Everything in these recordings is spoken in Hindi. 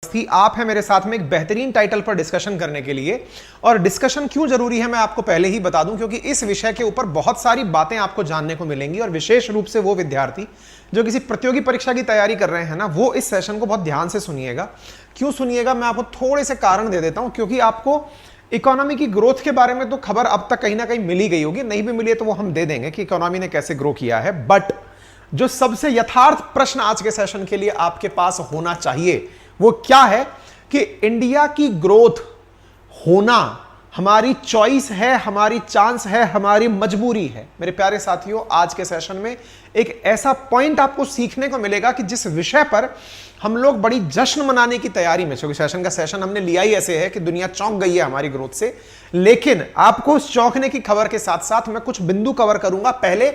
थी। आप हैं मेरे साथ में एक बेहतरीन टाइटल पर डिस्कशन करने के लिए। और डिस्कशन क्यों जरूरी है मैं आपको पहले ही बता दूं, क्योंकि इस विषय के ऊपर बहुत सारी बातें आपको जानने को मिलेंगी और विशेष रूप से वो विद्यार्थी जो किसी प्रतियोगी परीक्षा की तैयारी कर रहे हैं ना, वो इस सेशन को बहुत ध्यान से सुनिएगा। क्यों सुनिएगा, मैं आपको थोड़े से कारण दे देता हूं। क्योंकि आपको इकोनॉमी की ग्रोथ के बारे में तो खबर अब तक कहीं ना कहीं मिली गई होगी, नहीं भी मिली है तो वो हम दे देंगे कि इकोनॉमी ने कैसे ग्रो किया है। बट जो सबसे यथार्थ प्रश्न आज के सेशन के लिए आपके पास होना चाहिए वो क्या है कि इंडिया की ग्रोथ होना हमारी चॉइस है, हमारी चांस है, हमारी मजबूरी है। मेरे प्यारे साथियों, आज के सेशन में एक ऐसा पॉइंट आपको सीखने को मिलेगा कि जिस विषय पर हम लोग बड़ी जश्न मनाने की तैयारी में, क्योंकि सेशन का सेशन हमने लिया ही ऐसे है कि दुनिया चौंक गई है हमारी ग्रोथ से, लेकिन आपको उस चौंकने की खबर के साथ साथ मैं कुछ बिंदु कवर करूंगा। पहले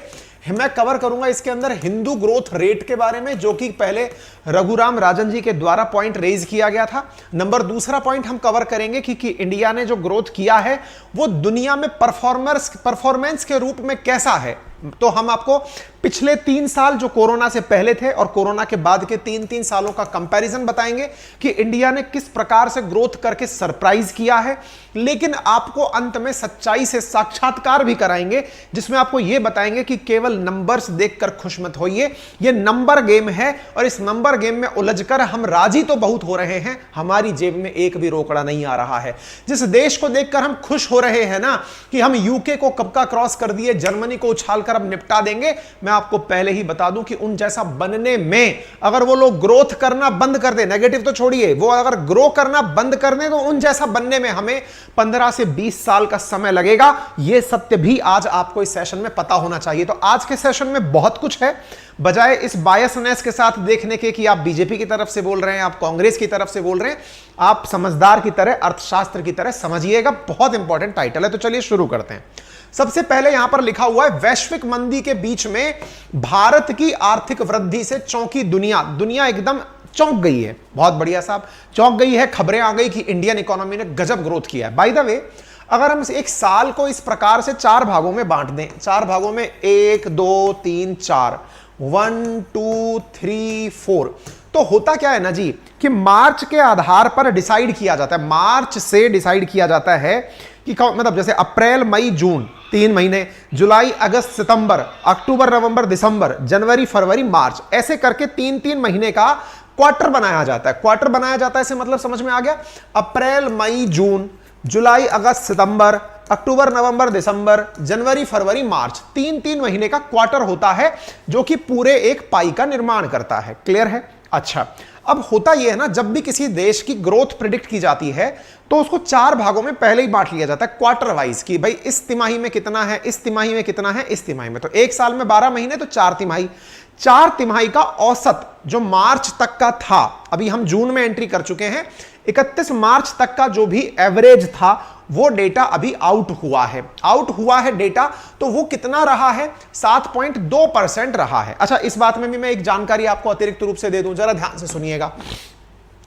मैं कवर करूंगा इसके अंदर हिंदू ग्रोथ रेट के बारे में, जो कि पहले रघुराम राजन जी के द्वारा पॉइंट रेज किया गया था। नंबर दूसरा पॉइंट हम कवर करेंगे कि इंडिया ने जो ग्रोथ किया है वो दुनिया में परफॉर्मेंस के रूप में कैसा है। तो हम आपको पिछले 3 साल जो कोरोना से पहले थे और कोरोना के बाद के 3-3 सालों का कंपैरिजन बताएंगे कि इंडिया ने किस प्रकार से ग्रोथ करके सरप्राइज किया है। लेकिन आपको अंत में सच्चाई से साक्षात्कार भी कराएंगे, जिसमें आपको यह बताएंगे कि केवल नंबर्स देखकर खुश मत होइए, यह नंबर गेम है और इस नंबर गेम में उलझकर हम राजी तो बहुत हो रहे हैं, हमारी जेब में एक भी रोकड़ा नहीं आ रहा है। जिस देश को देखकर हम खुश हो रहे हैं ना कि हम यूके को कब का क्रॉस कर दिए, जर्मनी को उछालकर अब निपटा देंगे, मैं आपको पहले ही बता दूं कि उन जैसा बनने में अगर वो लोग ग्रोथ करना बंद कर दे, नेगेटिव तो छोड़िए, वो अगर ग्रो करना बंद कर दे तो उन जैसा बनने में हमें 15 से 20 साल का समय लगेगा। यह सत्य भी आज आपको इस सेशन में पता होना चाहिए। तो आज के सेशन में बहुत कुछ है, बजाय इस बायसनेस के साथ देखने के कि आप बीजेपी की तरफ से बोल रहे हैं, आप कांग्रेस की तरफ से बोल रहे हैं, आप समझदार की तरह, अर्थशास्त्र की तरह समझिएगा। बहुत इंपॉर्टेंट टाइटल है। तो चलिए शुरू करते हैं। सबसे पहले यहां पर लिखा हुआ है, वैश्विक मंदी के बीच में भारत की आर्थिक वृद्धि से चौंकी दुनिया। दुनिया एकदम चौंक गई है। बहुत बढ़िया साहब, चौंक गई है। खबरें आ गई कि इंडियन इकोनॉमी ने गजब ग्रोथ किया है। बाय द वे, अगर हम एक साल को इस प्रकार से 4 भागों में बांट दें, 4 भागों में 1 2 3 4, 1 2 3 4, तो होता क्या है ना जी कि मार्च के आधार पर डिसाइड किया जाता है, मार्च से डिसाइड किया जाता है कि मतलब जैसे अप्रैल मई जून 3 महीने, जुलाई अगस्त सितंबर, अक्टूबर नवंबर दिसंबर, जनवरी फरवरी मार्च, ऐसे करके 3-3 महीने का क्वार्टर बनाया जाता है। क्वार्टर बनाया जाता है, इसे मतलब समझ में आ गया। अप्रैल मई जून, जुलाई अगस्त सितंबर, अक्टूबर नवंबर दिसंबर, जनवरी फरवरी मार्च, 3-3 महीने का क्वार्टर होता है जो कि पूरे एक पाई का निर्माण करता है। क्लियर है? अच्छा, अब होता यह है ना, जब भी किसी देश की ग्रोथ प्रिडिक्ट की जाती है तो उसको 4 भागों में पहले ही बांट लिया जाता है क्वार्टर वाइज, कि भाई इस तिमाही में कितना है, इस तिमाही में कितना है, इस तिमाही में। तो एक साल में 12 महीने तो 4 तिमाही, 4 तिमाही का औसत जो मार्च तक का था, अभी हम जून में एंट्री कर चुके हैं, 31 मार्च तक का जो भी एवरेज था वो डेटा अभी आउट हुआ है डेटा। तो वो कितना रहा है? 7.2% रहा है। अच्छा, इस बात में भी मैं एक जानकारी आपको अतिरिक्त रूप से दे दूं, जरा ध्यान से सुनिएगा।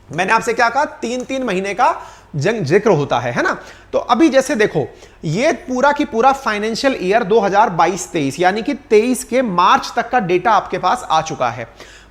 मैंने आपसे क्या कहा? 3-3 महीने का जिक्र होता है ना। तो अभी जैसे देखो, ये पूरा की पूरा फाइनेंशियल ईयर 2022-23 यानी कि 23 के मार्च तक का डेटा आपके पास आ चुका है।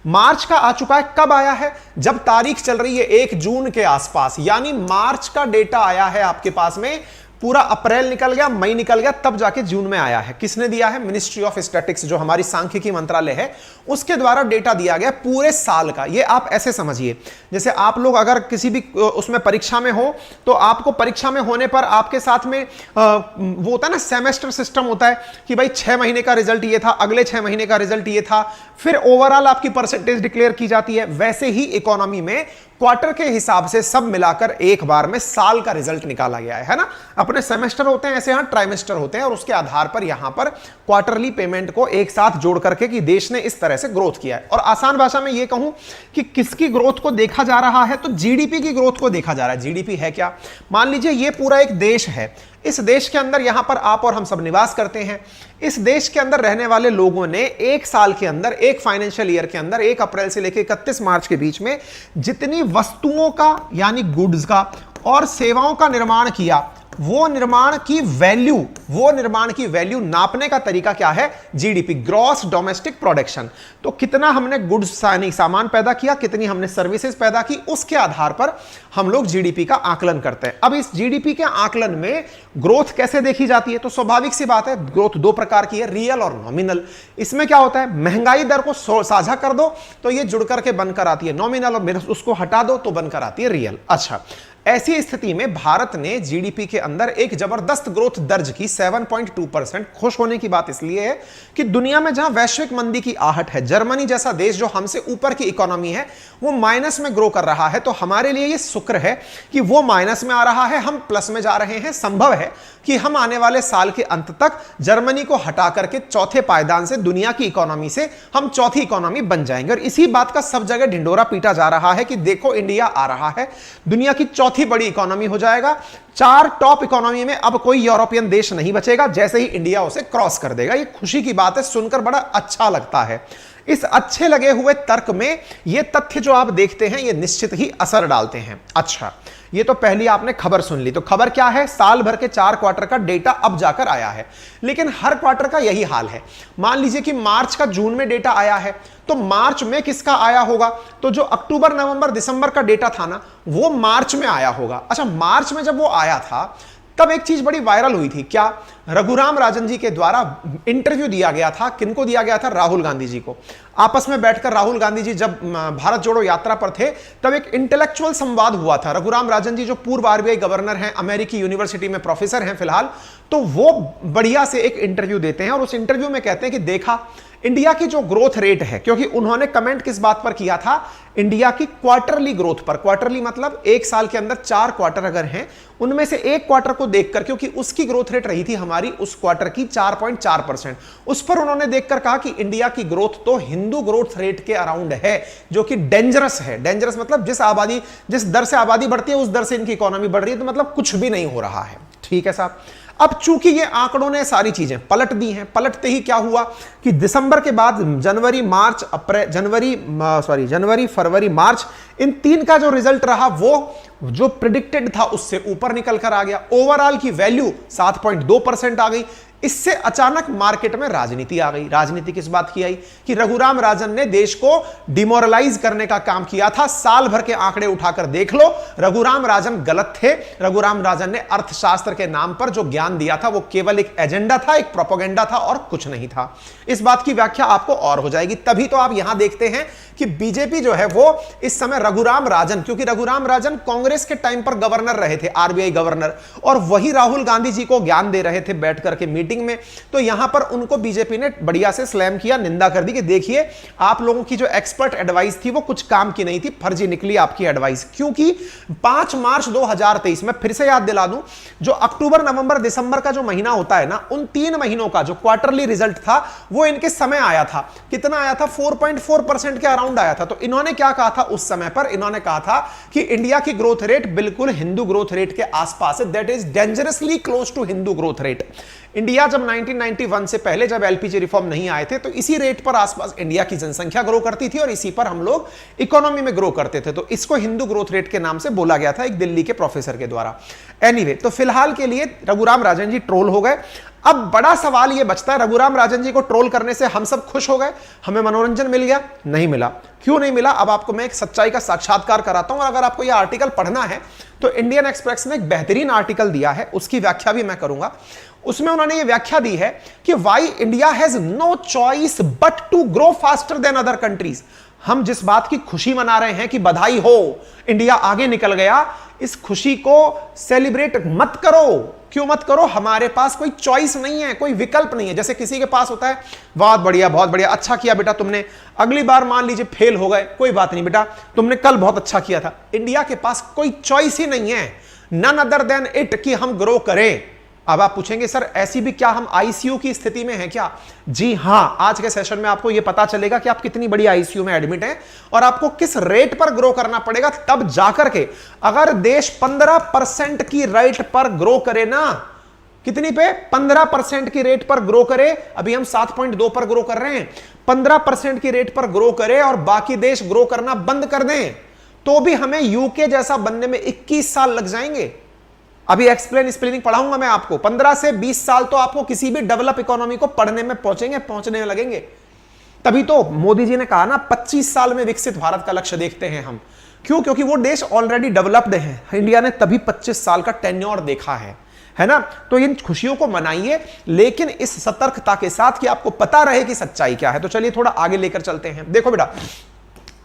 मार्च का आ चुका है। कब आया है? जब तारीख चल रही है 1 जून के आसपास, यानी मार्च का डेटा आया है आपके पास में। पूरा अप्रैल निकल गया, मई निकल गया, तब जाके जून में आया है। किसने दिया है? मिनिस्ट्री ऑफ स्टैटिस्टिक्स, जो हमारी सांख्यिकी मंत्रालय है, उसके द्वारा डेटा दिया गया पूरे साल का। ये आप ऐसे समझिए, जैसे आप लोग अगर किसी भी उसमें परीक्षा में हो तो आपको परीक्षा में होने पर आपके साथ में वो होता है ना, सेमेस्टर सिस्टम होता है कि भाई 6 महीने का रिजल्ट ये था, अगले 6 महीने का रिजल्ट ये था, फिर ओवरऑल आपकी परसेंटेज डिक्लेयर की जाती है। वैसे ही इकोनॉमी में क्वार्टर के हिसाब से सब मिलाकर एक बार में साल का रिजल्ट निकाला गया है ना। अपने सेमेस्टर होते हैं, ऐसे यहां ट्राइमेस्टर होते हैं, और उसके आधार पर यहां पर क्वार्टरली पेमेंट को एक साथ जोड़ करके कि देश ने इस तरह से ग्रोथ किया है। और आसान भाषा में यह कहूं कि किसकी ग्रोथ को देखा जा रहा है, तो जीडीपी की ग्रोथ को देखा जा रहा है। जीडीपी है क्या? मान लीजिए यह पूरा एक देश है, इस देश के अंदर यहां पर आप और हम सब निवास करते हैं। इस देश के अंदर रहने वाले लोगों ने एक साल के अंदर, एक फाइनेंशियल ईयर के अंदर, 1 अप्रैल से लेकर 31 मार्च के बीच में जितनी वस्तुओं का यानी गुड्स का और सेवाओं का निर्माण किया, वो निर्माण की वैल्यू नापने का तरीका क्या है? GDP, gross domestic production. तो कितना हमने गुड्स यानी सामान पैदा किया, कितनी हमने सर्विसेज पैदा की, उसके आधार पर हम लोग जीडीपी का आकलन करते हैं। अब इस जीडीपी के आकलन में ग्रोथ कैसे देखी जाती है? तो स्वाभाविक सी बात है, ग्रोथ दो प्रकार की है, रियल और नॉमिनल। इसमें क्या होता है, महंगाई दर को साझा कर दो तो ये जुड़ करके बनकर आती है नॉमिनल, और उसको हटा दो तो बनकर आती है रियल। अच्छा, ऐसी स्थिति में भारत ने जीडीपी के अंदर एक जबरदस्त ग्रोथ दर्ज की 7.2%। खुश होने की बात इसलिए है कि दुनिया में जहां वैश्विक मंदी की आहट है, जर्मनी जैसा देश जो हमसे ऊपर की इकोनॉमी है वो माइनस में ग्रो कर रहा है, तो हमारे लिए ये शुक्र है कि वो माइनस में आ रहा है, हम प्लस में जा रहे हैं। संभव है कि हम आने वाले साल के अंत तक जर्मनी को हटा करके चौथे पायदान से, दुनिया की इकोनॉमी से हम चौथी इकोनॉमी बन जाएंगे। और इसी बात का सब जगह ढिंडोरा पीटा जा रहा है कि देखो इंडिया आ रहा है, दुनिया की चौथी बड़ी इकोनॉमी हो जाएगा। 4 टॉप इकोनॉमी में अब कोई यूरोपियन देश नहीं बचेगा, जैसे ही इंडिया उसे क्रॉस कर देगा। ये खुशी की बात है, सुनकर बड़ा अच्छा लगता है। इस अच्छे लगे हुए तर्क में ये तथ्य जो आप देखते हैं ये निश्चित ही असर डालते हैं। अच्छा, ये तो पहली आपने खबर सुन ली। तो खबर क्या है? साल भर के 4 क्वार्टर का डेटा अब जाकर आया है, लेकिन हर क्वार्टर का यही हाल है। मान लीजिए कि मार्च का जून में डेटा आया है, तो मार्च में किसका आया होगा? तो जो अक्टूबर, नवंबर, दिसंबर का डेटा था ना, वो मार्च में आया होगा। अच्छा, मार्च में जब वो आया था तब एक चीज बड़ी वायरल हुई थी। क्या? रघुराम राजन जी के द्वारा इंटरव्यू दिया गया था। किनको दिया गया था? राहुल गांधी जी को। आपस में बैठकर राहुल गांधी जी जब भारत जोड़ो यात्रा पर थे तब एक इंटेलेक्चुअल संवाद हुआ था। रघुराम राजन जी जो पूर्व आरबीआई गवर्नर हैं, अमेरिकी यूनिवर्सिटी में प्रोफेसर हैं फिलहाल, तो वो बढ़िया से एक इंटरव्यू देते हैं और उस इंटरव्यू में कहते हैं कि देखा इंडिया की जो ग्रोथ रेट है, क्योंकि उन्होंने कमेंट किस बात पर किया था? इंडिया की क्वार्टरली ग्रोथ पर। क्वार्टरली मतलब एक साल के अंदर 4 क्वार्टर अगर हैं, उनमें से एक क्वार्टर को देखकर, क्योंकि उसकी ग्रोथ रेट रही थी हमारी उस क्वार्टर की 4.4%, उस पर उन्होंने देखकर कहा कि इंडिया की ग्रोथ तो हिंदू ग्रोथ रेट के अराउंड है, जो कि डेंजरस है। डेंजरस मतलब जिस दर से आबादी बढ़ती है उस दर से इनकी इकोनॉमी बढ़ रही है, तो मतलब कुछ भी नहीं हो रहा है। ठीक है साहब। अब चूंकि ये आंकड़ों ने सारी चीजें पलट दी हैं, पलटते ही क्या हुआ कि दिसंबर के बाद जनवरी, फरवरी, मार्च, इन 3 का जो रिजल्ट रहा वो जो प्रिडिक्टेड था उससे ऊपर निकल कर आ गया। ओवरऑल की वैल्यू 7.2% आ गई। इससे अचानक मार्केट में राजनीति आ गई। राजनीति किस बात की आई? कि रघुराम राजन ने देश को डिमोरलाइज करने का काम किया था। साल भर के आंकड़े उठाकर देख लो, रघुराम राजन गलत थे। रघुराम राजन ने अर्थशास्त्र के नाम पर जो ज्ञान दिया था वो केवल एक एजेंडा था, एक प्रोपेगेंडा था और कुछ नहीं था। इस बात की व्याख्या आपको और हो जाएगी। तभी तो आप यहां देखते हैं कि बीजेपी जो है वो इस समय रघुराम राजन, क्योंकि रघुराम राजन कांग्रेस के टाइम पर गवर्नर रहे थे, आरबीआई गवर्नर, और वही राहुल गांधी जी को ज्ञान दे रहे थे बैठ करके मीटिंग में। तो यहां पर उनको बीजेपी ने बढ़िया से स्लैम किया, निंदा कर दी कि देखिए आप लोगों की जो एक्सपर्ट एडवाइस थी वो कुछ काम की नहीं थी, फर्जी निकली आपकी एडवाइस। क्योंकि 5 मार्च 2023 में फिर से याद दिला दूं, जो अक्टूबर, नवंबर, दिसंबर का जो महीना होता है ना, उन 3 महीनों का जो क्वार्टरली रिजल्ट था वो इनके समय आया था। कितना आया था? 4.4% के अराउंड आया था। तो इन्होंने क्या कहा था उस समय पर? इन्होंने कहा था कि इंडिया की ग्रोथ रेट बिल्कुल हिंदू ग्रोथ रेट के आसपास है, that is dangerously close to Hindu growth rate. India जब 1991 से पहले जब एलपीजी रिफॉर्म नहीं आए थे तो इसी रेट पर आसपास इंडिया की जनसंख्या ग्रो करती थी और इसी पर हम लोग इकोनॉमी में ग्रो करते थे। तो इसको हिंदू ग्रोथ रेट के नाम से बोला गया था एक दिल्ली के प्रोफेसर के द्वारा। एनीवे, तो फिलहाल के लिए रघुराम राजन जी ट्रोल हो गए। अब बड़ा सवाल यह बचता है, रघुराम राजन जी को ट्रोल करने से हम सब खुश हो गए, हमें मनोरंजन मिल गया? नहीं मिला। क्यों नहीं मिला? अब आपको मैं एक सच्चाई का साक्षात्कार कराता हूं। और अगर आपको यह आर्टिकल पढ़ना है तो इंडियन एक्सप्रेस ने एक बेहतरीन आर्टिकल दिया है, उसकी व्याख्या भी मैं करूंगा। उसमें उन्होंने ये व्याख्या दी है कि why India has no choice but to grow faster than other countries. हम जिस बात की खुशी मना रहे हैं कि बधाई हो, इंडिया आगे निकल गया, इस खुशी को सेलिब्रेट मत करो। क्यों मत करो? हमारे पास कोई चॉइस नहीं है, कोई विकल्प नहीं है। जैसे किसी के पास होता है, बहुत बढ़िया, बहुत बढ़िया, अच्छा किया बेटा तुमने, अगली बार मान लीजिए फेल हो गए, कोई बात नहीं बेटा, तुमने कल बहुत अच्छा किया था। इंडिया के पास कोई चॉइस ही नहीं है, नन अदर देन इट, कि हम ग्रो करें। अब आप पूछेंगे सर ऐसी भी क्या हम आईसीयू की स्थिति में हैं क्या? जी हां, आज के सेशन में आपको यह पता चलेगा कि आप कितनी बड़ी आईसीयू में एडमिट हैं और आपको किस रेट पर ग्रो करना पड़ेगा, तब जाकर के अगर देश 15% की रेट पर ग्रो करे ना, कितनी पे? 15% की रेट पर ग्रो करे, अभी हम 7.2 पर ग्रो कर रहे हैं, 15% की रेट पर ग्रो करे और बाकी देश ग्रो करना बंद कर दें, तो भी हमें यूके जैसा बनने में 21 साल लग जाएंगे। अभी एक्सप्लेनिंग पढ़ाऊंगा मैं आपको। 15 से 20 साल तो आपको किसी भी डेवलप इकोनॉमी को पढ़ने में पहुंचने में लगेंगे। तभी तो मोदी जी ने कहा ना 25 साल में विकसित भारत का लक्ष्य देखते हैं हम। क्यों? क्योंकि वो देश ऑलरेडी डेवलप्ड है, इंडिया ने तभी 25 साल का टेन्योर देखा है ना। तो इन खुशियों को मनाइए, लेकिन इस सतर्कता के साथ कि आपको पता रहे कि सच्चाई क्या है। तो चलिए थोड़ा आगे लेकर चलते हैं। देखो बेटा,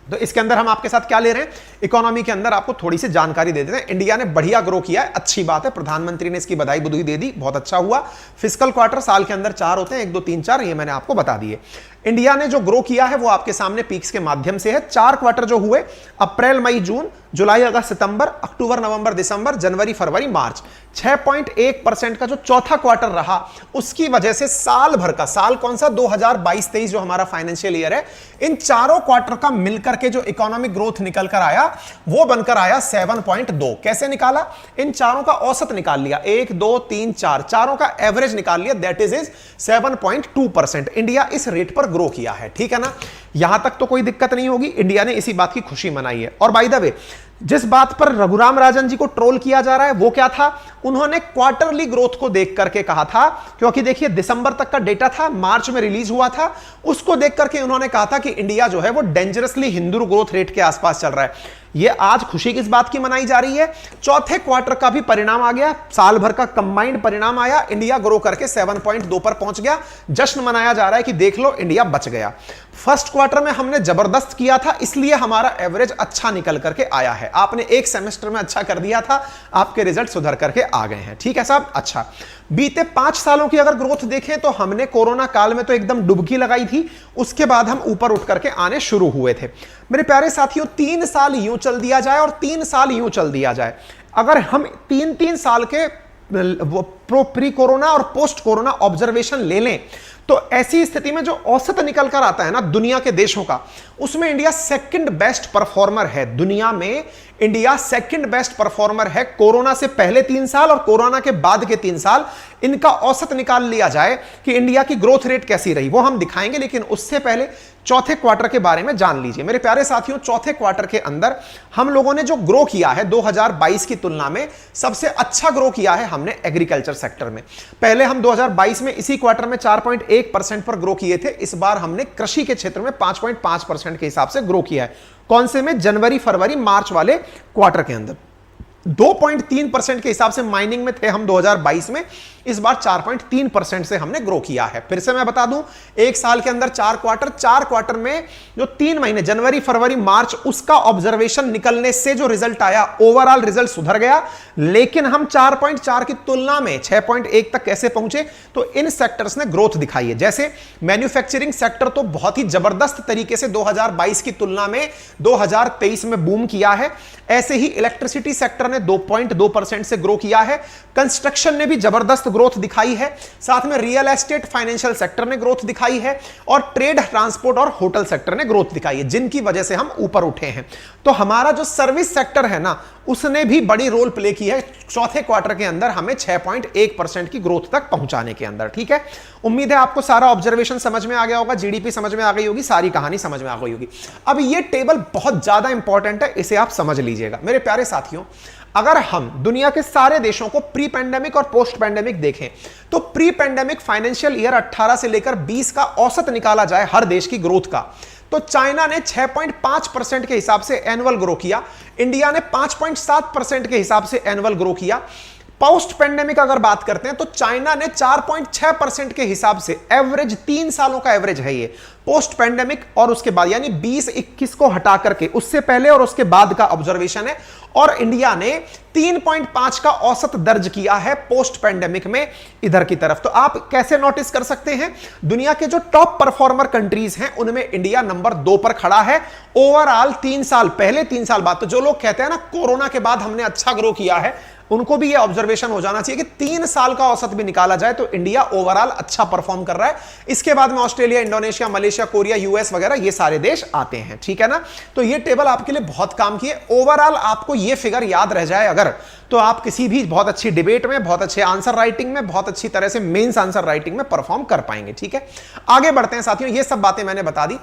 तो इसके अंदर हम आपके साथ क्या ले रहे हैं, इकोनॉमी के अंदर आपको थोड़ी सी जानकारी दे देते हैं। इंडिया ने बढ़िया ग्रो किया है, अच्छी बात है, प्रधानमंत्री ने इसकी बधाई बुधाई दे दी, बहुत अच्छा हुआ। फिस्कल क्वार्टर साल के अंदर 4 होते हैं, 1 2 3 4, ये मैंने आपको बता दिए। इंडिया ने जो ग्रो किया है वो आपके सामने पीक्स के माध्यम से है। 4 क्वार्टर जो हुए, अप्रैल मई जून, जुलाई अगस्त सितंबर, अक्टूबर नवंबर दिसंबर, जनवरी फरवरी मार्च, 6.1% का जो चौथा क्वार्टर रहा, उसकी वजह से साल भर का, साल कौन सा, 2022-23 जो हमारा फाइनेंशियल ईयर है, इन चारों क्वार्टर का मिलकर के जो इकोनॉमिक ग्रोथ निकल कर आया वो बनकर आया 7.2। कैसे निकाला? इन चारों का औसत निकाल लिया, 1 2 3 4, चारों का एवरेज निकाल लिया, दैट इज 7.2%। इंडिया इस रेट पर ग्रो किया है, ठीक है ना। यहां तक तो कोई दिक्कत नहीं होगी, इंडिया ने इसी बात की खुशी मनाई है। और बाय द वे, जिस बात पर रघुराम राजन जी को ट्रोल किया जा रहा है वो क्या था, उन्होंने क्वार्टरली ग्रोथ को देख करके कहा था, क्योंकि देखिए दिसंबर तक का डेटा था, मार्च में रिलीज हुआ था, उसको देख करके उन्होंने कहा था कि इंडिया जो है वो डेंजरसली हिंदू ग्रोथ रेट के आसपास चल रहा है। ये आज खुशी किस बात की मनाई जा रही है, चौथे क्वार्टर का भी परिणाम आ गया, साल भर का कंबाइंड परिणाम आया, इंडिया ग्रो करके 7.2 पर पहुंच गया। जश्न मनाया जा रहा है कि देख लो इंडिया बच गया। फर्स्ट क्वार्टर में हमने जबरदस्त किया था, इसलिए हमारा एवरेज अच्छा निकल करके आया है। आपने एक सेमेस्टर में अच्छा कर दिया था, आपके रिजल्ट सुधर करके आ गए हैं, ठीक है साहब। अच्छा, बीते 5 सालों की अगर ग्रोथ देखें तो हमने कोरोना काल में तो एकदम डुबकी लगाई थी, उसके बाद हम ऊपर उठ करके आने शुरू हुए थे। मेरे प्यारे साथियों, 3 साल यूं चल दिया जाए और 3 साल यूं चल दिया जाए, अगर हम 3-3 साल के प्री कोरोना और पोस्ट कोरोना ऑब्जर्वेशन ले लें, तो ऐसी स्थिति में जो औसत निकल कर आता है ना दुनिया के देशों का, उसमें इंडिया सेकंड बेस्ट परफॉर्मर है। दुनिया में इंडिया सेकंड बेस्ट परफॉर्मर है। कोरोना से पहले 3 साल और कोरोना के बाद के 3 साल, इनका औसत निकाल लिया जाए कि इंडिया की ग्रोथ रेट कैसी रही, वो हम दिखाएंगे। लेकिन उससे पहले चौथे क्वार्टर के बारे में जान लीजिए मेरे प्यारे साथियों। चौथे क्वार्टर के अंदर हम लोगों ने जो ग्रो किया है 2022 की तुलना में, सबसे अच्छा ग्रो किया है हमने एग्रीकल्चर सेक्टर में। पहले हम 2022 में इसी क्वार्टर में 4.1% पर ग्रो किए थे, इस बार हमने कृषि के क्षेत्र में 5.5% के हिसाब से ग्रो किया है। कौन से में? जनवरी फरवरी मार्च वाले क्वार्टर के अंदर। 2.3% के हिसाब से माइनिंग में थे हम 2022 में, इस बार 4.3% से हमने ग्रो किया है। फिर से मैं बता दूं, एक साल के अंदर 4 क्वार्टर में जो 3 महीने जनवरी फरवरी मार्च, उसका ऑब्जर्वेशन निकलने से जो रिजल्ट आया, ओवरऑल रिजल्ट सुधर गया। लेकिन हम 4.4 की तुलना में 6.1 तक कैसे पहुंचे, तो इन सेक्टर्स ने ग्रोथ दिखाई है। जैसे मैन्युफैक्चरिंग सेक्टर तो बहुत ही जबरदस्त तरीके से 2022 की तुलना में 2023 में बूम किया है। ऐसे ही इलेक्ट्रिसिटी सेक्टर ने 2.2% से ग्रो किया है। कंस्ट्रक्शन ने भी जबरदस्त ग्रोथ दिखाई है, साथ में रियल एस्टेट फाइनेंशियल सेक्टर ने ग्रोथ दिखाई है, और ट्रेड ट्रांसपोर्ट और होटल सेक्टर ने ग्रोथ दिखाई है, जिनकी वजह से हम ऊपर उठे हैं। तो हमारा जो सर्विस सेक्टर है ना, उसने भी बड़ी रोल प्ले की है चौथे क्वार्टर के अंदर हमें 6.1% की ग्रोथ तक पहुंचाने के अंदर, ठीक है। उम्मीद है आपको सारा ऑब्जर्वेशन समझ में आ गया होगा, जीडीपी समझ में आ गई होगी, सारी कहानी समझ में आ गई होगी। अब ये टेबल बहुत ज्यादा इंपॉर्टेंट है, इसे आप समझ लीजिएगा मेरे प्यारे साथियों। अगर हम दुनिया के सारे देशों को प्री पैंडेमिक और पोस्ट पैंडेमिक देखें, तो प्री पैंडेमिक फाइनेंशियल ईयर 18 से लेकर 20 का औसत निकाला जाए हर देश की ग्रोथ का, तो चाइना ने 6.5% के हिसाब से एनुअल ग्रो किया, इंडिया ने 5.7% के हिसाब से एनुअल ग्रो किया। पोस्ट पेंडेमिक अगर बात करते हैं तो चाइना ने 4.6% के हिसाब से एवरेज, 3 सालों का एवरेज है ये पोस्ट पेंडेमिक, और उसके बाद यानी 20-21 को हटा करके उससे पहले और उसके बाद का ऑब्जर्वेशन है। और इंडिया ने 3.5 का औसत दर्ज किया है पोस्ट पेंडेमिक में इधर की तरफ। तो आप कैसे नोटिस कर सकते हैं, दुनिया के जो टॉप परफॉर्मर कंट्रीज हैं उनमें इंडिया नंबर 2 पर खड़ा है ओवरऑल 3 साल पहले 3 साल बाद। तो जो लोग कहते हैं ना कोरोना के बाद हमने अच्छा ग्रो किया है, उनको भी ये ऑब्जर्वेशन हो जाना चाहिए कि 3 साल का औसत भी निकाला जाए तो इंडिया ओवरऑल अच्छा परफॉर्म कर रहा है। इसके बाद में Australia, Indonesia, Malaysia, Korea, US वगैरह ये सारे देश आते हैं, ठीक है ना। तो ये टेबल आपके लिए बहुत काम की है। ओवरऑल आपको ये फिगर याद रह जाए अगर, तो आप किसी भी बहुत अच्छी डिबेट में, बहुत अच्छे आंसर राइटिंग में, बहुत अच्छी तरह से मेंस आंसर राइटिंग में परफॉर्म कर पाएंगे, ठीक है। आगे बढ़ते हैं साथियों, ये सब बातें मैंने बता दी।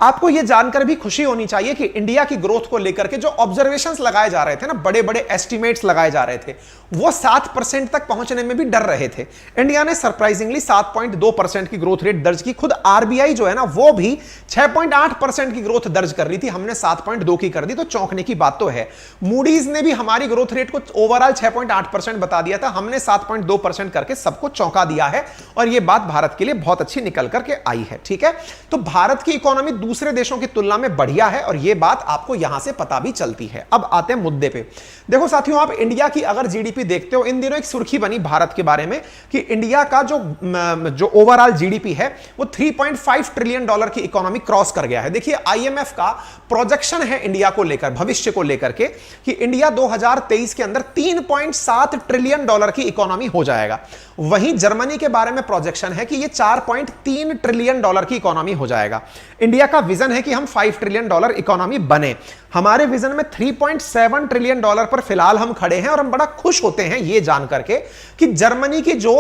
आपको यह जानकर भी खुशी होनी चाहिए कि इंडिया की ग्रोथ को लेकर के जो ऑब्जर्वेशंस लगाए जा रहे थे ना, बड़े बड़े एस्टिमेट्स लगाए जा रहे थे, वो 7% तक पहुंचने में भी डर रहे थे। इंडिया ने सरप्राइजिंगली 7.2% की ग्रोथ रेट दर्ज की। खुद आरबीआई जो है ना, वो भी 6.8% की ग्रोथ दर्ज कर रही थी, हमने 7.2 की कर दी, तो चौंकने की बात तो है। मूडीज ने भी हमारी ग्रोथ रेट को ओवरऑल 6.8% बता दिया था, हमने 7.2% करके सबको चौंका दिया है, और यह बात भारत के लिए बहुत अच्छी निकल करके आई है। ठीक है, तो भारत की इकोनॉमी दूसरे देशों की तुलना में बढ़िया है, और यह बात आपको यहां से पता भी चलती है। अब आते हैं मुद्दे पे। देखो साथियों, आप इंडिया की अगर जीडीपी देखते हो, इन दिनों एक सुर्खी बनी भारत के बारे में कि इंडिया का जो ओवरऑल जीडीपी है वो $3.5 ट्रिलियन की इकोनॉमी क्रॉस कर गया है। देखिए, आईएमएफ का प्रोजेक्शन है इंडिया को लेकर, भविष्य को लेकर के, कि इंडिया 2023 के अंदर $3.7 ट्रिलियन की इकोनॉमी हो जाएगा। वहीं जर्मनी के बारे में प्रोजेक्शन है कि ये $4.3 ट्रिलियन की इकोनॉमी हो जाएगा। इंडिया का विजन है कि हम $5 ट्रिलियन इकोनॉमी बने। हमारे विजन में $3.7 ट्रिलियन पर फिलहाल हम खड़े हैं, और हम बड़ा खुश होते हैं ये जान करके कि जर्मनी की जो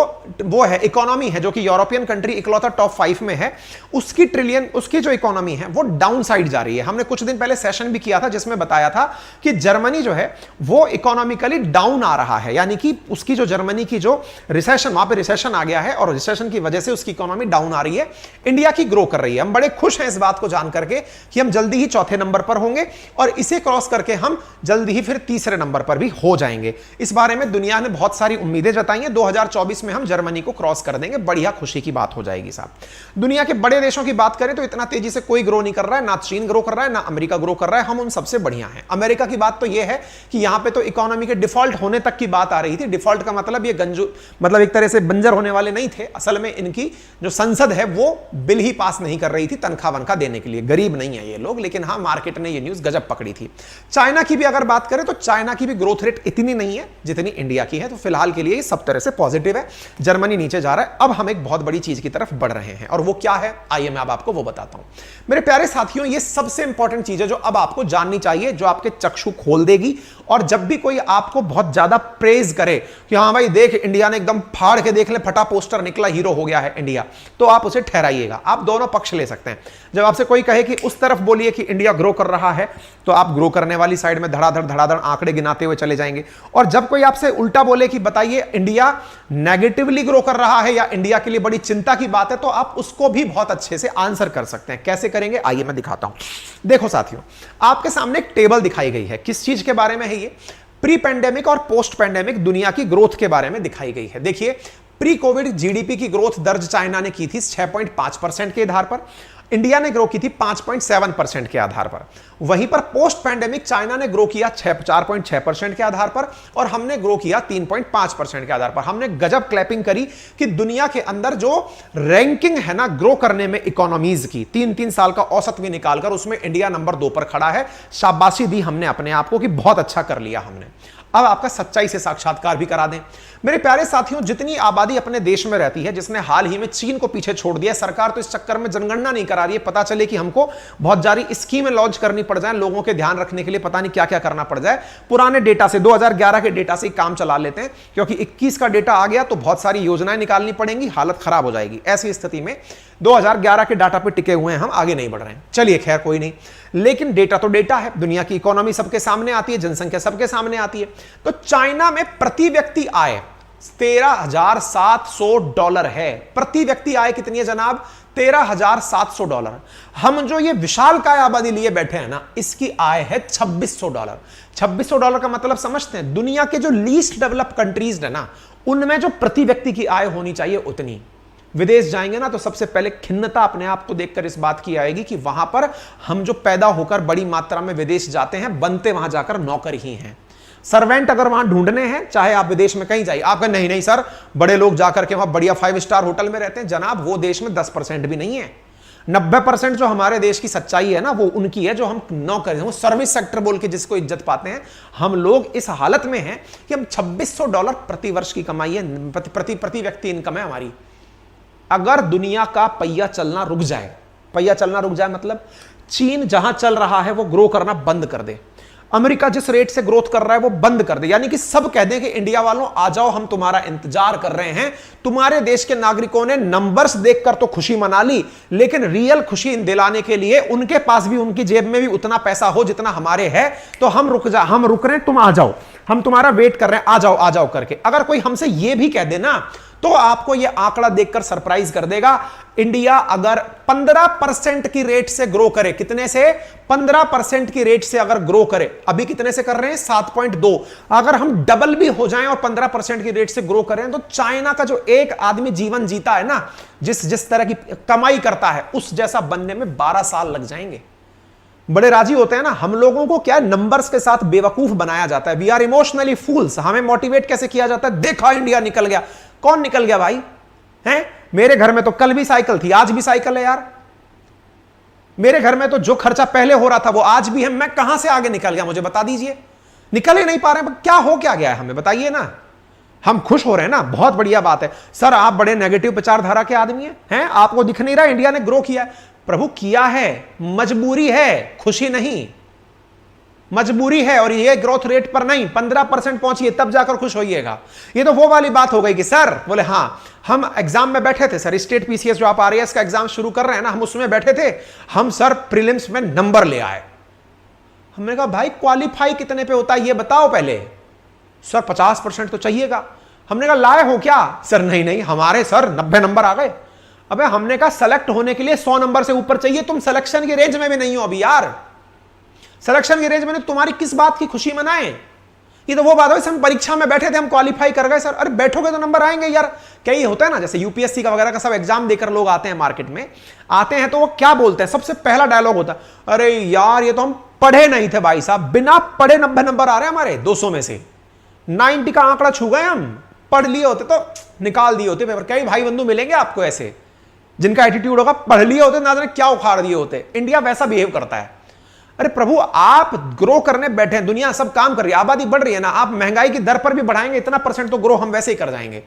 वो है इकोनॉमी है, जो कि यूरोपियन कंट्री इकलौता टॉप 5 में है, उसकी जो इकोनॉमी है वो डाउन साइड जा रही है। हमने कुछ दिन पहले सेशन भी किया था जिसमें बताया था कि जर्मनी जो है वो इकोनॉमिकली डाउन आ रहा है, यानी कि उसकी जो जर्मनी की जो रिसेशन, वहां पे रिसेशन आ गया है, और रिसेशन की वजह से उसकी इकोनॉमी डाउन आ रही है, इंडिया की ग्रो कर रही है। हम बड़े खुश हैं इस बात को जान करके कि हम जल्दी ही चौथे नंबर पर होंगे, और इसे क्रॉस करके हम जल्दी ही फिर तीसरे नंबर पर भी हो जाएंगे। इस बारे में दुनिया ने बहुत सारी उम्मीदें जताई हैं। 2024 में हम जर्मनी को क्रॉस कर देंगे, बढ़िया खुशी की बात हो जाएगी साहब। दुनिया के बड़े देशों की बात करें तो इतना तेजी से कोई ग्रो नहीं कर रहा है, ना चीन ग्रो कर रहा है, ना अमेरिका ग्रो कर रहा है, हम उन सबसे बढ़िया हैं। अमेरिका की बात तो यह है कि यहां पे तो इकोनॉमी के डिफॉल्ट होने तक की बात आ रही थी। डिफॉल्ट का मतलब ये मतलब एक तरह से बंजर होने वाले नहीं थे, असल में इनकी जो संसद है वो बिल ही पास नहीं कर रही थी तनख्वाह वनखा देने के लिए। गरीब नहीं है ये लोग, लेकिन हाँ, मार्केट ने ये न्यूज गजब पकड़ी थी। चाइना की भी अगर बात करें तो चाइना की भी ग्रोथ रेट इतनी नहीं है जितनी इंडिया की है, तो फिलहाल के लिए ये सब तरह से पॉजिटिव है। जर्मनी नीचे जा रहा है। अब हम एक बहुत बड़ी चीज की तरफ बढ़ रहे हैं, और वो क्या है, आइए मैं अब आपको वो बताता हूं। मेरे प्यारे साथियों, ये सबसे इंपॉर्टेंट चीज है जो अब आपको जाननी चाहिए, जो आपके चक्षु खोल देगी। और जब भी कोई आपको बहुत ज्यादा प्रेज करे कि हाँ भाई देख, इंडिया ने एकदम फाड़ के देख ले, फटा पोस्टर निकला, हीरो हो गया है इंडिया, तो आप उसे ठहराइएगा। आप दोनों पक्ष ले सकते हैं। जब आपसे कोई कहे कि उस तरफ बोलिए कि इंडिया ग्रो कर रहा है, तो आप ग्रो करने वाली साइड में धड़ाधड़ आंकड़े गिनाते हुए चले जाएंगे। और जब कोई आपसे उल्टा बोले कि बताइए इंडिया नेगेटिवली ग्रो कर रहा है या इंडिया के लिए बड़ी चिंता की बात है, तो आप उसको भी बहुत अच्छे से आंसर कर सकते हैं। कैसे करेंगे, आइए मैं दिखाता हूं। देखो साथियों, आपके सामने एक टेबल दिखाई गई है। किस चीज के बारे में है ये? प्री पेंडेमिक और पोस्ट पेंडेमिक दुनिया की ग्रोथ के बारे में दिखाई गई है। देखिए, प्री कोविड जीडीपी की ग्रोथ दर्ज चाइना ने की थी 6.5% के आधार पर, इंडिया ने ग्रो की थी 5.7% के आधार पर। वहीं पर पोस्ट पैंडेमिक चाइना ने ग्रो किया 4.6% के आधार पर, और हमने ग्रो किया 3.5% के आधार पर। हमने गजब क्लैपिंग करी कि दुनिया के अंदर जो रैंकिंग है ना ग्रो करने में इकोनॉमीज की, 3-3 साल का औसत भी निकालकर, उसमें इंडिया नंबर 2 पर खड़ा है। शाबाशी दी हमने अपने आप को कि बहुत अच्छा कर लिया हमने। अब आपका सच्चाई से साक्षात्कार भी करा दें। मेरे प्यारे साथियों, जितनी आबादी अपने देश में रहती है, जिसने हाल ही में चीन को पीछे छोड़ दिया, सरकार तो इस चक्कर में जनगणना नहीं करा रही है। पता चले कि हमको बहुत सारी स्कीमें लॉन्च करनी पड़ जाए, लोगों के ध्यान रखने के लिए पता नहीं क्या क्या करना पड़ जाए। पुराने डेटा से, 2011 के डेटा से काम चला लेते हैं, क्योंकि 21 का डेटा आ गया तो बहुत सारी योजनाएं निकालनी पड़ेंगी, हालत खराब हो जाएगी। ऐसी स्थिति में 2011 के डाटा पे टिके हुए हैं हम, आगे नहीं बढ़ रहे हैं। चलिए खैर कोई नहीं, लेकिन डेटा तो डेटा है। दुनिया की इकोनॉमी सबके सामने आती है, जनसंख्या सबके सामने आती है। तो चाइना में प्रति व्यक्ति आय $13,700 है। प्रति व्यक्ति आय कितनी है जनाब? $13,700। हम जो ये विशालकाय आबादी लिए बैठे हैं ना, इसकी आय है $2,600। $2,600 का मतलब समझते हैं? दुनिया के जो लीस्ट डेवलप कंट्रीज है ना, उनमें जो प्रति व्यक्ति की आय होनी चाहिए उतनी। विदेश जाएंगे ना तो सबसे पहले खिन्नता अपने आप को देखकर इस बात की आएगी कि वहां पर हम जो पैदा होकर बड़ी मात्रा में विदेश जाते हैं, बनते वहां जाकर नौकर ही हैं। सर्वेंट अगर वहां ढूंढने हैं, चाहे आप विदेश में कहीं जाइए, आप कहें नहीं नहीं सर, बड़े लोग जाकर के वहां बढ़िया 5 स्टार होटल में रहते हैं। जनाब, वो देश में 10% भी नहीं है। 90% जो हमारे देश की सच्चाई है ना, वो उनकी है जो हम नौकर हैं, वो सर्विस सेक्टर बोल के जिसको इज्जत पाते हैं। हम लोग इस हालत में हैं कि हम $2,600 प्रति वर्ष की कमाई है, प्रति व्यक्ति इनकम है हमारी। अगर दुनिया का पहिया चलना रुक जाए, पहिया चलना रुक जाए मतलब चीन जहां चल रहा है वो ग्रो करना बंद कर दे, अमेरिका जिस रेट से ग्रोथ कर रहा है वो बंद कर दे, यानी कि सब कह दें कि इंडिया वालों आ जाओ, हम तुम्हारा इंतजार कर रहे हैं। तुम्हारे देश के नागरिकों ने नंबर्स देखकर तो खुशी मना ली, लेकिन रियल खुशी दिलाने के लिए उनके पास भी, उनकी जेब में भी उतना पैसा हो जितना हमारे है, तो हम रुक रहे हैं, तुम आ जाओ, हम तुम्हारा वेट कर रहे हैं, आ जाओ करके। अगर कोई हमसे यह भी कह देना तो आपको यह आंकड़ा देखकर सरप्राइज कर देगा। इंडिया अगर 15% की रेट से ग्रो करे, कितने से? 15% की रेट से अगर ग्रो करे, अभी कितने से कर रहे हैं? 7.2। अगर हम डबल भी हो जाएं और 15% की रेट से ग्रो करें, तो चाइना का जो एक आदमी जीवन जीता है ना, जिस तरह की कमाई करता है, उस जैसा बनने में 12 साल लग जाएंगे। बड़े राजी होते हैं ना। हम लोगों को क्या नंबर्स के साथ बेवकूफ बनाया जाता है। वी आर इमोशनली फूल्स। हमें मोटिवेट कैसे किया जाता है? देखा इंडिया निकल गया। कौन निकल गया भाई? हैं? मेरे घर में तो कल भी साइकिल थी, आज भी साइकिल है यार। मेरे घर में तो जो खर्चा पहले हो रहा था वो आज भी है। मैं कहां से आगे निकल गया? मुझे बता दीजिए। निकल ही नहीं पा रहे हैं। क्या हो क्या गया है हमें बताइए ना। हम खुश हो रहे हैं ना, बहुत बढ़िया बात है। सर आप बड़े नेगेटिव विचारधारा के आदमी हैं, आपको दिख नहीं रहा इंडिया ने ग्रो किया है? प्रभु किया है, मजबूरी है, खुशी नहीं। मजबूरी है, और ये ग्रोथ रेट पर नहीं, 15% पहुंचिए तब जाकर खुश होइएगा। ये तो वो वाली बात हो गई कि सर बोले हाँ हम एग्जाम में बैठे थे सर, स्टेट पीसीएस जो आप आरएएस का एग्जाम शुरू कर रहे हैं ना, हम उसमें बैठे थे, हम सर प्रीलिम्स में नंबर ले आए। हमने कहा भाई क्वालिफाई कितने पे होता है ये बताओ पहले। सर 50% तो चाहिएगा। हमने कहा लाए हो क्या? सर नहीं हमारे सर 90 नंबर आ गए। अबे हमने कहा सेलेक्ट होने के लिए 100 नंबर से ऊपर चाहिए, तुम सिलेक्शन की रेंज में भी नहीं हो अभी यार। सिलेक्शन की रेंज में तुम्हारी किस बात की खुशी मनाएं? ये तो वो बात है, हम परीक्षा में बैठे थे, हम क्वालिफाई कर गए सर। अरे बैठोगे तो नंबर आएंगे यार। क्या ये होता है ना, जैसे यूपीएससी का वगैरह का सब एग्जाम देकर लोग आते हैं, मार्केट में आते हैं, तो वो क्या बोलते हैं? सबसे पहला डायलॉग होता है, अरे यार ये तो हम पढ़े नहीं थे भाई साहब, बिना पढ़े 90 नंबर आ रहे हैं हमारे 200 में से। 90 का आंकड़ा छू गए हम। पढ़ लिए होते तो निकाल दिए होते पेपर। कई भाई बंधु मिलेंगे आपको ऐसे जिनका एटीट्यूड होगा, पढ़ लिए होते ना जाने क्या उखाड़ दिए होते। इंडिया वैसा बिहेव करता है। अरे प्रभु आप ग्रो करने बैठे हैं, दुनिया सब काम कर रही है, आबादी बढ़ रही है ना, आप महंगाई की दर पर भी बढ़ाएंगे इतना % तो ग्रो हम वैसे ही कर जाएंगे।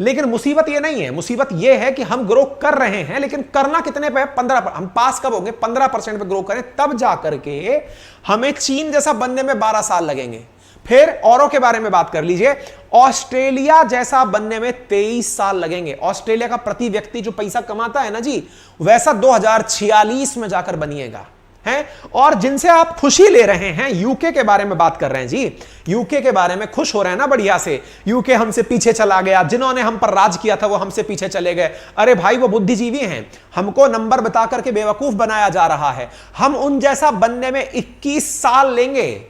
लेकिन मुसीबत ये नहीं है, मुसीबत ये है कि हम ग्रो कर रहे हैं, लेकिन करना कितने पे? 15। हम पास कब होंगे? 15% पे ग्रो करें, तब जाकर के हमें चीन जैसा बनने में 12 साल लगेंगे। फिर औरों के बारे में बात कर लीजिए, ऑस्ट्रेलिया जैसा बनने में 23 साल लगेंगे। ऑस्ट्रेलिया का प्रति व्यक्ति जो पैसा कमाता है ना जी, वैसा 2046 में जाकर बनिएगा है। और जिनसे आप खुशी ले रहे हैं, यूके के बारे में बात कर रहे हैं जी, यूके के बारे में खुश हो रहे हैं ना बढ़िया से। यूके हमसे पीछे चला गया, जिन्होंने हम पर राज किया था वो हमसे पीछे चले गए। अरे भाई वो बुद्धिजीवी हैं, हमको नंबर बता करके बेवकूफ बनाया जा रहा है। हम उन जैसा बनने में 21 साल लेंगे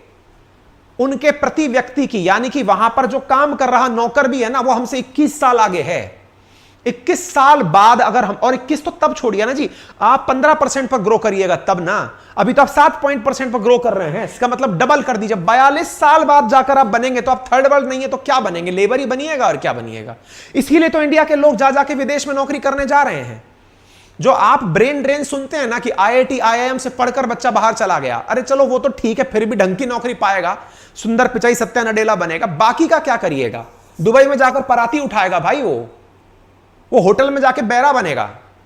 उनके प्रति व्यक्ति की, यानी कि वहां पर जो काम कर रहा नौकर भी है ना, वो हमसे 21 साल आगे है। 21 साल बाद अगर हम, और 21 तो तब छोड़िए ना जी, आप 15% पर ग्रो करिएगा तब ना। अभी तो आप 7% पर ग्रो कर रहे हैं, इसका मतलब डबल कर दीजिए। 42 साल बाद जाकर आप बनेंगे, तो आप थर्ड वर्ल्ड नहीं है तो क्या बनेंगे? लेबर ही बनिएगा और क्या बनिएगा। इसीलिए तो इंडिया के लोग जा जाके विदेश में नौकरी करने जा रहे हैं। जो आप ब्रेन ड्रेन सुनते हैं ना कि आईआईटी आईआईएम से पढ़कर बच्चा बाहर चला गया, अरे चलो वो तो ठीक है, फिर भी ढंग की नौकरी पाएगा, सुंदर पिचाई सत्या नडेला बनेगा। बाकी का क्या करिएगा? दुबई में जाकर पराती उठाएगा भाई, वो होटल में जाके बैरा बनेगा,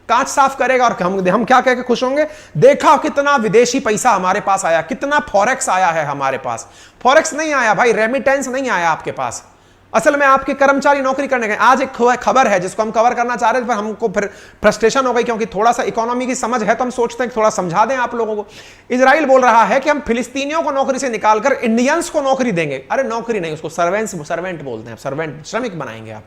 कांच साफ करेगा, और हम क्या कह के खुश होंगे? देखा कितना विदेशी पैसा हमारे पास आया, कितना फॉरेक्स आया है हमारे पास। फॉरेक्स नहीं आया भाई, रेमिटेंस नहीं आया आपके पास। असल में आपके कर्मचारी नौकरी करने गए। आज एक खबर है जिसको हम कवर करना चाह रहे थे, पर हमको फिर फ्रस्ट्रेशन हो गई, क्योंकि थोड़ा सा इकोनॉमी की समझ है तो हम सोचते हैं कि थोड़ा समझा दें आप लोगों को। इजराइल बोल रहा है कि हम फिलिस्तीनियों को नौकरी से निकालकर इंडियंस को नौकरी देंगे। अरे नौकरी नहीं, उसको सर्वेंट बोलते हैं। सर्वेंट, श्रमिक बनाएंगे आप।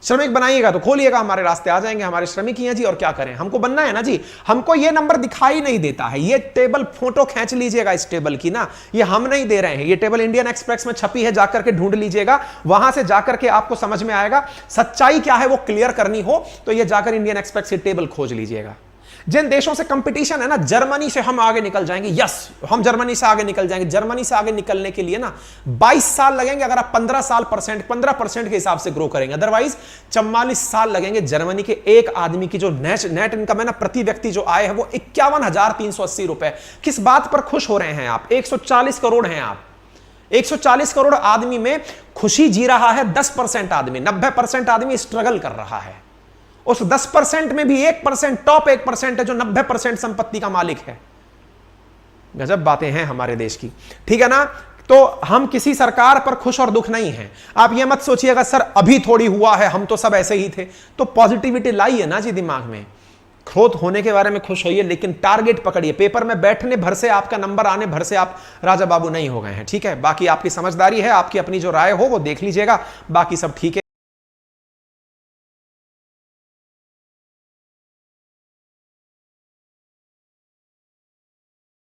श्रमिक बनाइएगा तो खोलिएगा, हमारे रास्ते आ जाएंगे। हमारे श्रमिक ही हैं जी, और क्या करें? हमको बनना है ना जी। हमको ये नंबर दिखाई नहीं देता है। ये टेबल फोटो खींच लीजिएगा इस टेबल की ना, ये हम नहीं दे रहे हैं। ये टेबल इंडियन एक्सप्रेस में छपी है, जाकर के ढूंढ लीजिएगा, वहां से जाकर के आपको समझ में आएगा। सच्चाई क्या है वो क्लियर करनी हो तो ये जाकर इंडियन एक्सप्रेस की टेबल खोज लीजिएगा। जिन देशों से कंपटीशन है ना, जर्मनी से हम आगे निकल जाएंगे। यस, हम जर्मनी से आगे निकल जाएंगे। जर्मनी से आगे निकलने के लिए ना 22 साल लगेंगे अगर आप 15% के हिसाब से ग्रो करेंगे। अदरवाइज 44 साल लगेंगे। जर्मनी के एक आदमी की जो नेट इनकम है ना, प्रति व्यक्ति जो आय है, वो 51,380 रुपए। किस बात पर खुश हो रहे हैं आप? 140 करोड़ हैं आप। 140 करोड़ आदमी में खुशी जी रहा है 10% आदमी। 90% आदमी स्ट्रगल कर रहा है। उस 10% में भी 1%, टॉप 1% है जो 90% संपत्ति का मालिक है। गजब बातें हैं हमारे देश की, ठीक है ना। तो हम किसी सरकार पर खुश और दुख नहीं हैं। आप ये मत सोचिएगा सर अभी थोड़ी हुआ है, हम तो सब ऐसे ही थे। तो पॉजिटिविटी लाइए ना जी दिमाग में, ग्रोथ होने के बारे में खुश होइए, लेकिन टारगेट पकड़िए। पेपर में बैठने भर से, आपका नंबर आने भर से आप राजा बाबू नहीं हो गए हैं, ठीक है। बाकी आपकी समझदारी है, आपकी अपनी जो राय हो वो देख लीजिएगा, बाकी सब ठीक है।